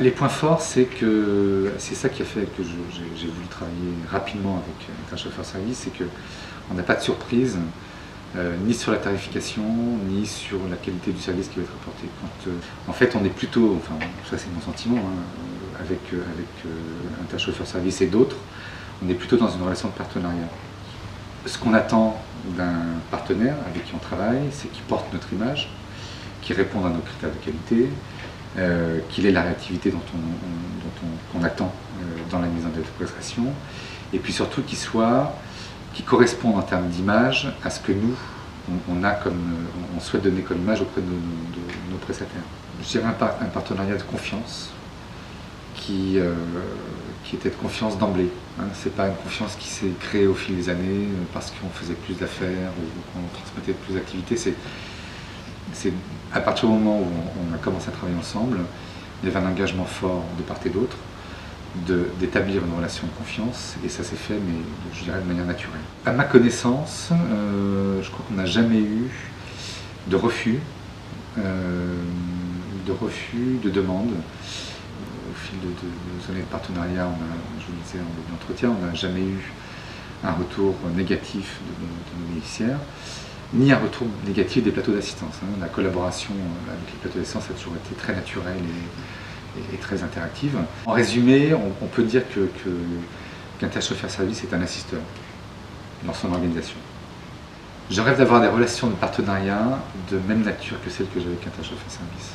Les points forts, c'est ça qui a fait que j'ai voulu travailler rapidement avec un chauffeur-service, c'est qu'on n'a pas de surprise, ni sur la tarification, ni sur la qualité du service qui va être apporté. En fait, on est plutôt, enfin ça c'est mon sentiment, hein, avec un chauffeur-service et d'autres, on est plutôt dans une relation de partenariat. Ce qu'on attend d'un partenaire avec qui on travaille, c'est qu'il porte notre image, qu'il réponde à nos critères de qualité, qu'il ait la réactivité qu'on attend dans la mise en œuvre de prestations, et puis surtout qu'il corresponde en termes d'image à ce que nous, on souhaite donner comme image auprès de nos prestataires. Je dirais un partenariat de confiance qui était de confiance d'emblée. Hein. Ce n'est pas une confiance qui s'est créée au fil des années parce qu'on faisait plus d'affaires ou qu'on transmettait plus d'activités. C'est à partir du moment où on a commencé à travailler ensemble, il y avait un engagement fort de part et d'autre d'établir une relation de confiance, et ça s'est fait, mais je dirais de manière naturelle. À ma connaissance, je crois qu'on n'a jamais eu de refus, de demande. Au fil de nos années de partenariat, je vous le disais en début d'entretien, on n'a jamais eu un retour négatif de nos bénéficiaires, ni un retour négatif des plateaux d'assistance. La collaboration avec les plateaux d'assistance a toujours été très naturelle et très interactive. En résumé, on peut dire qu'un chauffeur-service est un assisteur dans son organisation. Je rêve d'avoir des relations de partenariat de même nature que celles que j'ai avec un chauffeur-service.